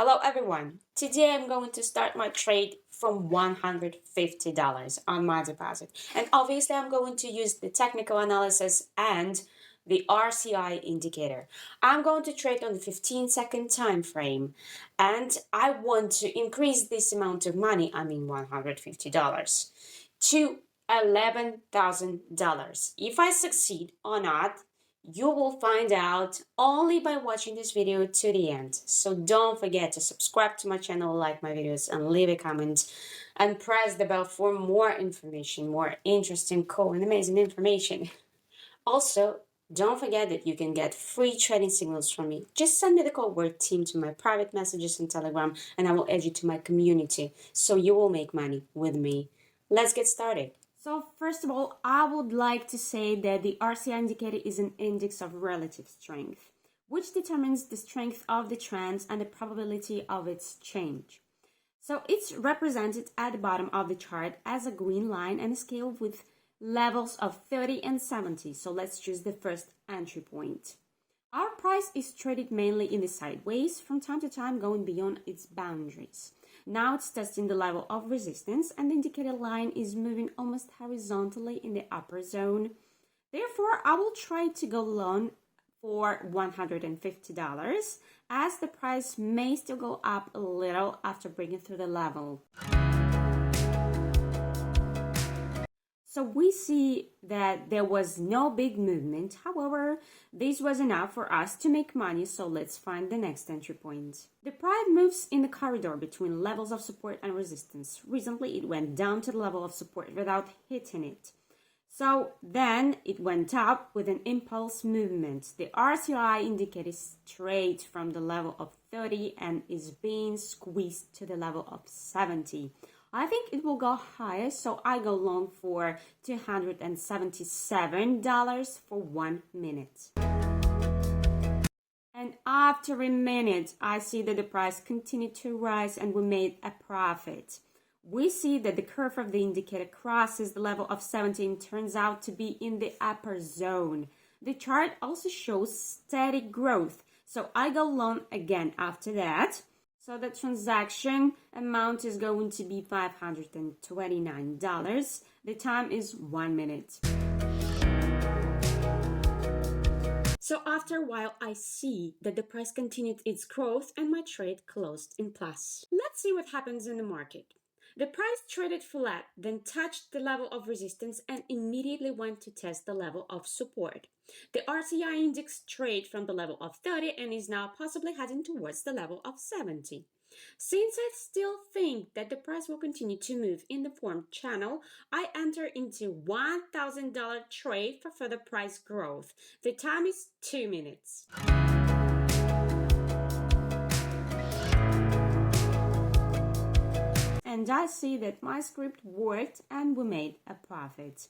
Hello everyone. Today I'm going to start my trade from $150 on my deposit. And obviously I'm going to use the technical analysis and the RSI indicator. I'm going to trade on the 15-second time frame and I want to increase this amount of money, $150, to $11,000. If I succeed or not, you will find out only by watching this video to the end. So don't forget to subscribe to my channel, like my videos, and leave a comment. And press the bell for more information, more interesting, cool, and amazing information. Also, don't forget that you can get free trading signals from me. Just send me the code word team to my private messages on Telegram, and I will add you to my community so you will make money with me. Let's get started. So first of all, I would like to say that the RSI indicator is an index of relative strength, which determines the strength of the trend and the probability of its change. So it's represented at the bottom of the chart as a green line and a scale with levels of 30 and 70. So let's choose the first entry point. Our price is traded mainly in the sideways, from time to time going beyond its boundaries. Now it's testing the level of resistance and the indicator line is moving almost horizontally in the upper zone. Therefore, I will try to go long for $150 as the price may still go up a little after breaking through the level. So we see that there was no big movement. However, this was enough for us to make money, so let's find the next entry point. The price moves in the corridor between levels of support and resistance. Recently, it went down to the level of support without hitting it. So then it went up with an impulse movement. The RSI indicator is straight from the level of 30 and is being squeezed to the level of 70. I think it will go higher, so I go long for $277 for 1 minute. And after a minute, I see that the price continued to rise and we made a profit. We see that the curve of the indicator crosses the level of 70 and turns out to be in the upper zone. The chart also shows steady growth, so I go long again after that. So the transaction amount is going to be $529. The time is 1 minute. So after a while, I see that the price continued its growth and my trade closed in plus. Let's see what happens in the market. The price traded flat, then touched the level of resistance and immediately went to test the level of support. The RSI index traded from the level of 30 and is now possibly heading towards the level of 70. Since I still think that the price will continue to move in the formed channel, I enter into $1,000 trade for further price growth. The time is 2 minutes. And I see that my script worked and we made a profit.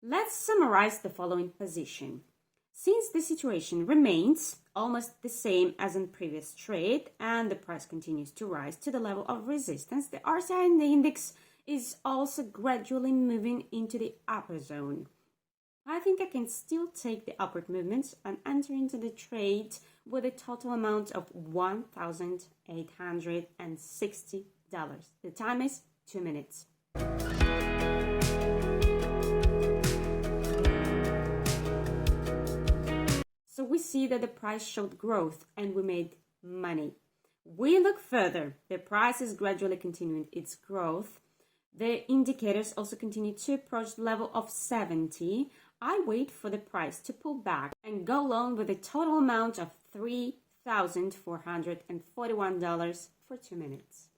Let's summarize the following position. Since the situation remains almost the same as in previous trade and the price continues to rise to the level of resistance, the RSI index is also gradually moving into the upper zone. I think I can still take the upward movements and enter into the trade with a total amount of $1,860. The time is 2 minutes. So we see that the price showed growth and we made money. We look further. The price is gradually continuing its growth. The indicators also continue to approach the level of 70. I wait for the price to pull back and go long with a total amount of $3,441 for 2 minutes.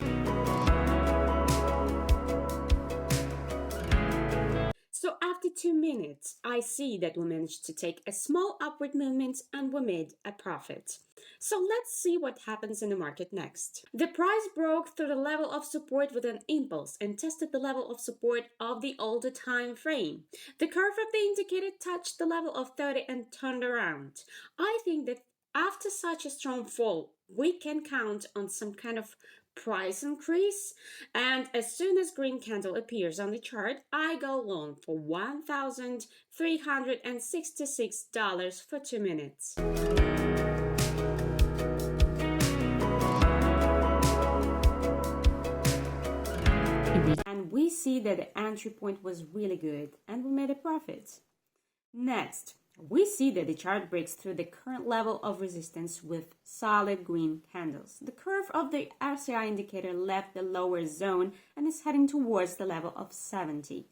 So after 2 minutes, I see that we managed to take a small upward movement and we made a profit. So let's see what happens in the market next. The price broke through the level of support with an impulse and tested the level of support of the older time frame. The curve of the indicator touched the level of 30 and turned around. I think that after such a strong fall, we can count on some kind of price increase, and as soon as green candle appears on the chart, I go long for $1,366 for 2 minutes. see that the entry point was really good and we made a profit. Next, we see that the chart breaks through the current level of resistance with solid green candles. The curve of the RSI indicator left the lower zone and is heading towards the level of 70.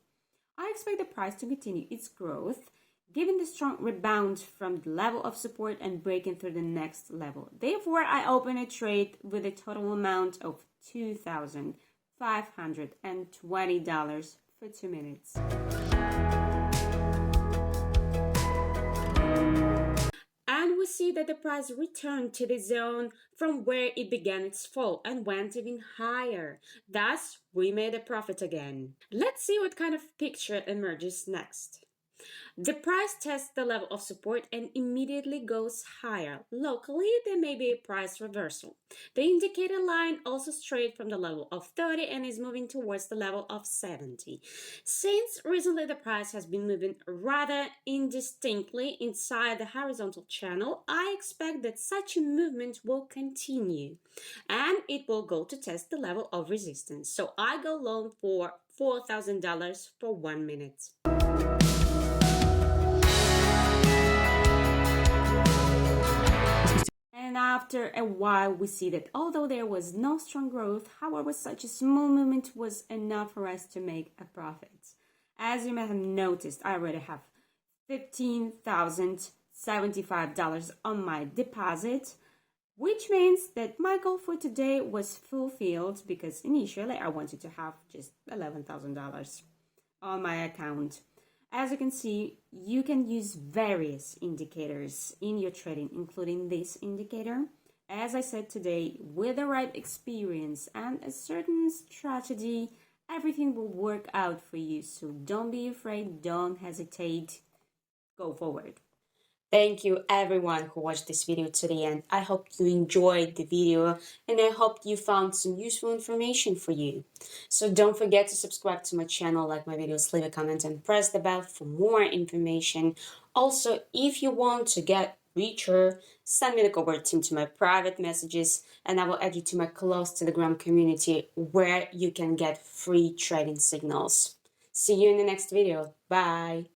I expect the price to continue its growth, given the strong rebound from the level of support and breaking through the next level. Therefore, I open a trade with a total amount of $2,520 for 2 minutes. And we see that the price returned to the zone from where it began its fall and went even higher. Thus, we made a profit again. Let's see what kind of picture emerges next. The price tests the level of support and immediately goes higher. Locally, there may be a price reversal. The indicator line also strayed from the level of 30 and is moving towards the level of 70. Since recently the price has been moving rather indistinctly inside the horizontal channel, I expect that such a movement will continue and it will go to test the level of resistance. So I go long for $4,000 for 1 minute. And after a while, we see that although there was no strong growth, however, such a small movement was enough for us to make a profit. As you may have noticed, I already have $15,075 on my deposit, which means that my goal for today was fulfilled because initially I wanted to have just $11,000 on my account. As you can see, you can use various indicators in your trading, including this indicator. As I said today, with the right experience and a certain strategy, everything will work out for you. So don't be afraid, don't hesitate, go forward. Thank you everyone who watched this video to the end. I hope you enjoyed the video and I hope you found some useful information for you. So don't forget to subscribe to my channel, like my videos, leave a comment and press the bell for more information. Also, if you want to get richer, send me the covert team to my private messages and I will add you to my close Telegram community where you can get free trading signals. See you in the next video. Bye.